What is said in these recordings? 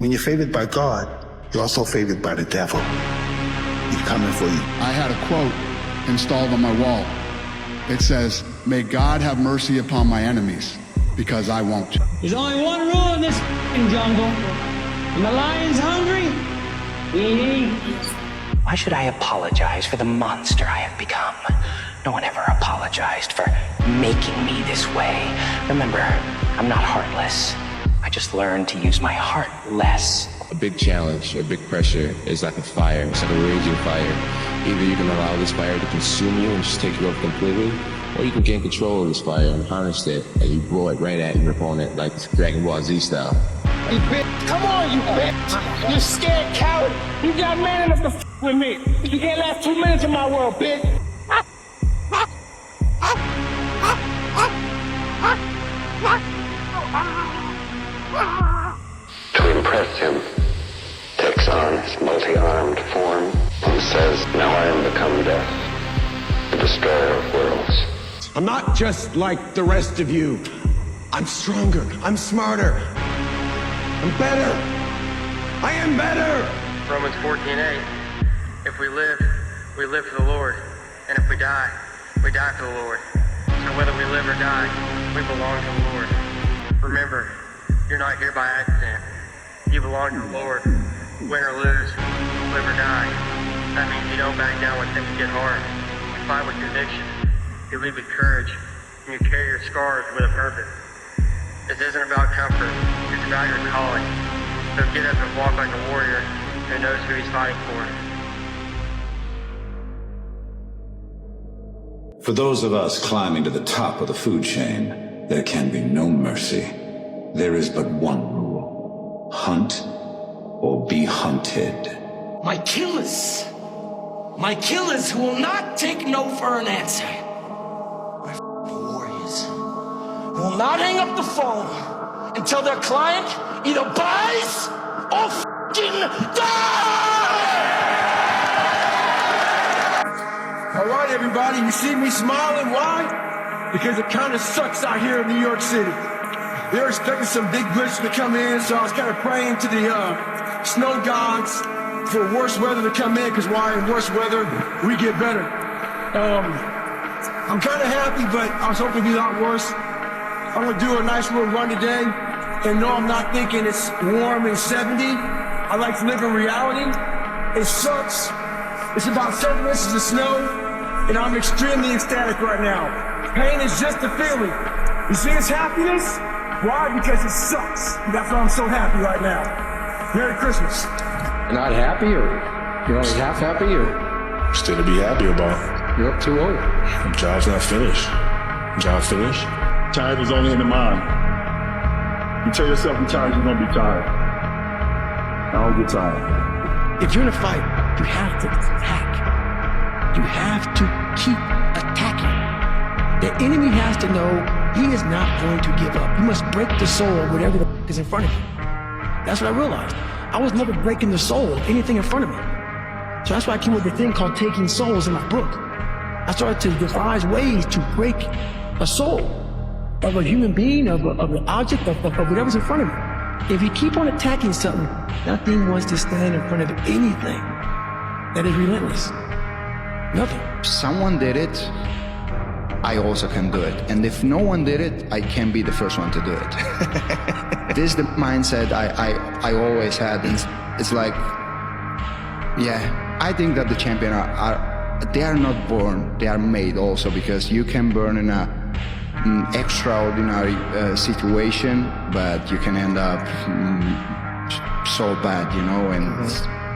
When you're favored by God, you're also favored by the devil. He's coming for you. I had a quote installed on my wall. It says, "May God have mercy upon my enemies, because I won't." There's only one rule in this jungle. When the lion's hungry, we eat. Why should I apologize for the monster I have become? No one ever apologized for making me this way. Remember, I'm not heartless. I just learned to use my heart less. A big challenge, a big pressure is like a fire. It's like a raging fire. Either you can allow this fire to consume you and just take you over completely, or you can gain control of this fire and harness it and you blow it right at your opponent like Dragon Ball Z style. You bitch. Come on, you bitch. You scared coward. You got man enough to f with me. You can't last 2 minutes in my world, bitch. To impress him, takes on his multi-armed form and says, "Now I am become death, the destroyer of worlds." I'm not just like the rest of you. I'm stronger, I'm smarter, I'm better. I am better. Romans 14:8. If we live for the Lord. And if we die for the Lord. So whether we live or die, we belong to the Lord. Remember, you're not here by accident. You belong to the Lord. Win or lose, live or die. That means you don't back down when things get hard. You fight with conviction. You lead with courage. And you carry your scars with a purpose. This isn't about comfort. It's about your calling. So get up and walk like a warrior who knows who he's fighting for. For those of us climbing to the top of the food chain, there can be no mercy. There is but one rule: hunt or be hunted. My killers who will not take no for an answer. My warriors who will not hang up the phone until their client either buys or dies! All right, everybody, you see me smiling? Why? Because it kind of sucks out here in New York City. They're expecting some big blizzards to come in, so I was kind of praying to the snow gods for worse weather to come in, because why in worse weather, we get better. I'm kind of happy, but I was hoping to be a lot worse. I'm going to do a nice little run today, and no, I'm not thinking it's warm and 70. I like to live in reality. It sucks. It's about 7 inches of snow, and I'm extremely ecstatic right now. Pain is just a feeling. You see this happiness? Why? Because it sucks. That's why I'm so happy right now. Merry Christmas. You're not happy, or you're only half happy, or? Still to be happy about. You're up too old. The job's not finished. Job finished. Tired is only in the mind. You tell yourself you're tired, you're gonna be tired. I don't get tired. If you're in a fight, you have to attack. You have to keep attacking. The enemy has to know he is not going to give up. You must break the soul of whatever the is in front of you. That's what I realized. I was never breaking the soul of anything in front of me. So that's why I came up with a thing called Taking Souls in my book. I started to devise ways to break a soul of a human being, of an object, of whatever's in front of me. If you keep on attacking something, nothing wants to stand in front of anything that is relentless. Nothing. If someone did it, I also can do it. And if no one did it, I can be the first one to do it. This is the mindset I always had. It's like, yeah, I think that the champions they are not born, they are made also, because you can burn in an extraordinary situation, but you can end up so bad, you know, and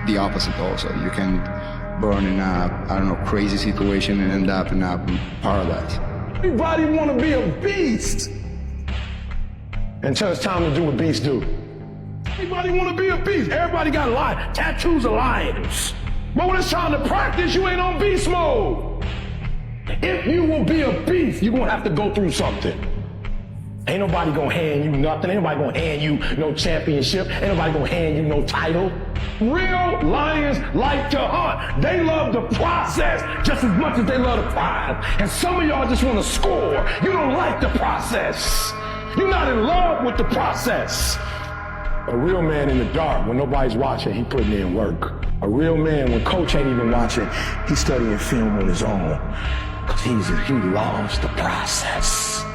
the opposite also. You can burn in a, I don't know, crazy situation and end up in a paradise. Everybody want to be a beast until it's time to do what beasts do. Everybody want to be a beast. Everybody got tattoos of lions. But when it's time to practice, you ain't on beast mode. If you will be a beast, you're going to have to go through something. Ain't nobody going to hand you nothing. Ain't nobody going to hand you no championship. Ain't nobody going to hand you no title. Real lions like to hunt. They love the process just as much as they love the prize. And some of y'all just want to score. You don't like the process. You're not in love with the process. A real man in the dark, when nobody's watching, he putting in work. A real man, when coach ain't even watching, he's studying film on his own. Because he loves the process.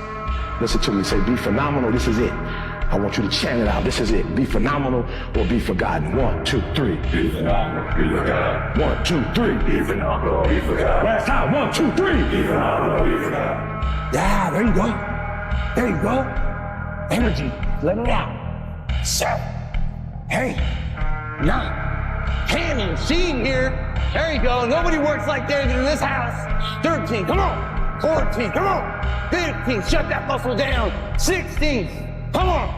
Listen to me, say, be phenomenal, this is it. I want you to chant it out, this is it. Be phenomenal or be forgotten. 1, 2, 3. Be phenomenal, be forgotten. 1, 2, 3. Be phenomenal, be forgotten. Last time, 1, 2, 3. Be phenomenal, be forgotten. Yeah, there you go. There you go. Energy, let it out. So, hey, nah, Cannon, Sheen here. There you go. Nobody works like David in this house. 13, come on. 14, come on. 15, shut that muscle down. 16, come on.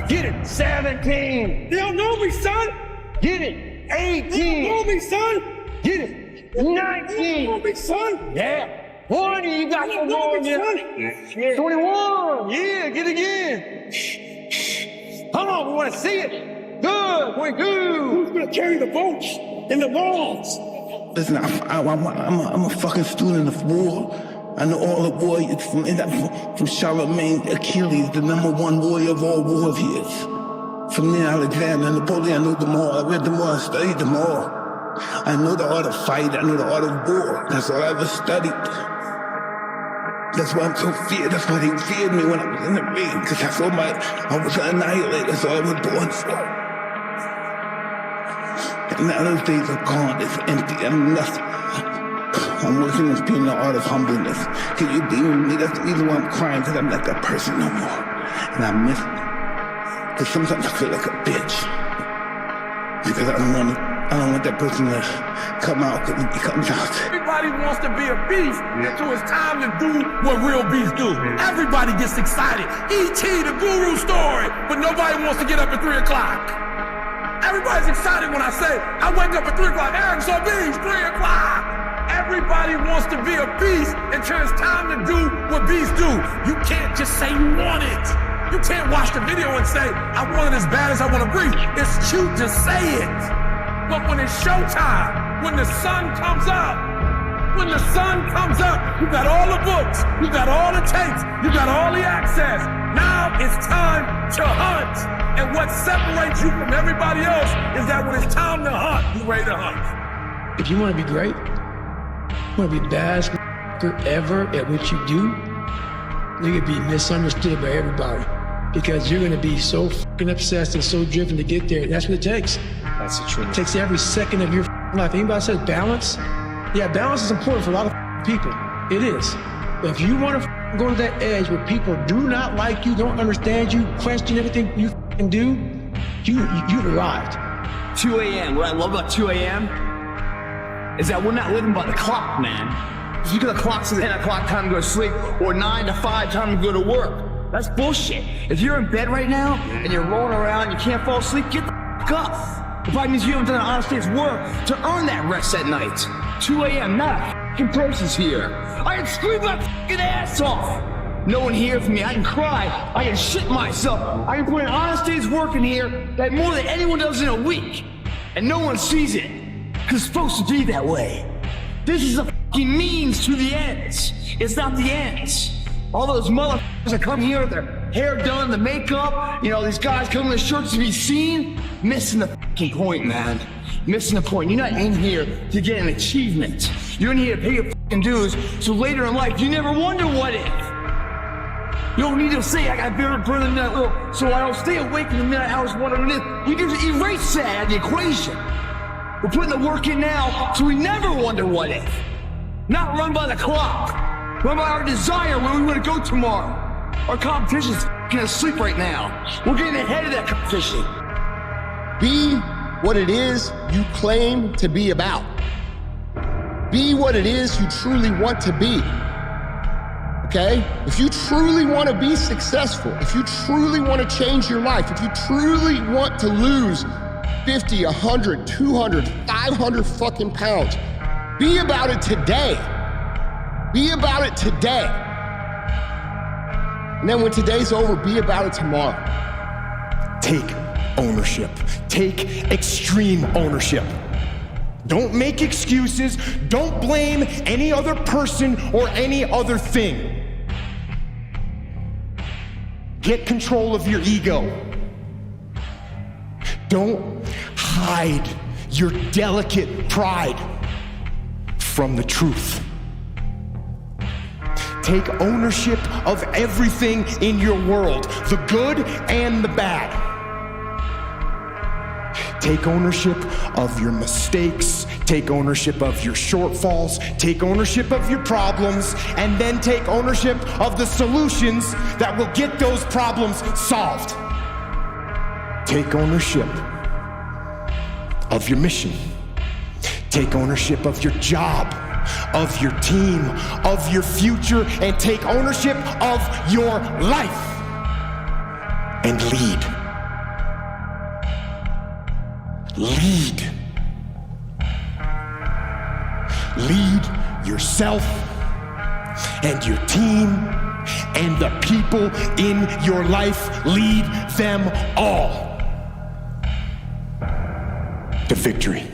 Get it. 17. You don't know me, son. Get it. 18. You don't know me, son. Get it. 19. You don't know me, son. Yeah. 20, you got some more in there. 21. Yeah, get it again. Come on, we want to see it. Good, 22. Who's going to carry the boats and the balls? Listen, I'm a fucking student of war. I know all the warriors from Charlemagne, Achilles, the #1 warrior of all warriors. From there, Alexander, Napoleon, I know them all. I read them all, I studied them all. I know the art of fight, I know the art of war. That's all I ever studied. That's why I'm so feared. That's why they feared me when I was in the ring. Because I was an annihilator. That's all I was born for. And now those days are gone. It's empty. I'm nothing. I'm working on being the art of humbleness. Can you be with me? That's the reason why I'm crying. Because I'm not that person no more. And I miss it. Because sometimes I feel like a bitch. Because I don't want that person to come out, because he comes out. Everybody wants to be a beast, so it's time to do what real beasts do. Everybody gets excited. E.T., the guru story, but nobody wants to get up at 3 o'clock. Everybody's excited when I say, I wake up at 3 o'clock, Eric saw beast, 3 o'clock. Everybody wants to be a beast until it's time to do what beasts do. You can't just say you want it. You can't watch the video and say, I want it as bad as I want to breathe. It's cute to say it. But when it's showtime, when the sun comes up, you got all the books, you got all the tapes, you got all the access. Now it's time to hunt. And what separates you from everybody else is that when it's time to hunt, you're ready to hunt. If you want to be great, you want to be the best ever at what you do, you're going to be misunderstood by everybody. Because you're going to be so fucking obsessed and so driven to get there. That's what it takes. That's the truth. It takes every second of your life. Anybody says balance? Yeah, balance is important for a lot of people. It is. But if you want to go to that edge where people do not like you, don't understand you, question everything you do, you've arrived. 2 a.m. What I love about 2 a.m. is that we're not living by the clock, man. Just because the clock says 10 o'clock time to go to sleep or 9 to 5 time to go to work. That's bullshit. If you're in bed right now and you're rolling around, you can't fall asleep, get the f*** up. It probably means you haven't done an honest day's work to earn that rest at night. 2 a.m., not a f***ing person's here. I can scream my f***ing ass off. No one hears me. I can cry. I can shit myself. I can put an honest day's work in here that more than anyone does in a week. And no one sees it. Because it's supposed to be that way. This is a f***ing means to the ends. It's not the ends. All those motherfuckers that come here with their hair done, the makeup, these guys come in the shirts to be seen, missing the fucking point, man. Missing the point. You're not in here to get an achievement. You're in here to pay your fucking dues, so later in life, you never wonder what if. You don't need to say, I got better burn than that little, so I don't stay awake in the midnight hours wondering this. We just erase that out of the equation. We're putting the work in now, so we never wonder what if. Not run by the clock. Run by our desire where we want to go tomorrow. Our competition's f***ing asleep right now. We're getting ahead of that competition. Be what it is you claim to be about. Be what it is you truly want to be. Okay? If you truly want to be successful, if you truly want to change your life, if you truly want to lose 50, 100, 200, 500 fucking pounds, be about it today. Be about it today. And then when today's over, be about it tomorrow. Take ownership. Take extreme ownership. Don't make excuses. Don't blame any other person or any other thing. Get control of your ego. Don't hide your delicate pride from the truth. Take ownership of everything in your world, the good and the bad. Take ownership of your mistakes, take ownership of your shortfalls, take ownership of your problems, and then take ownership of the solutions that will get those problems solved. Take ownership of your mission. Take ownership of your job, of your team, of your future, and take ownership of your life. And lead. Lead. Lead yourself and your team and the people in your life. Lead them all to victory.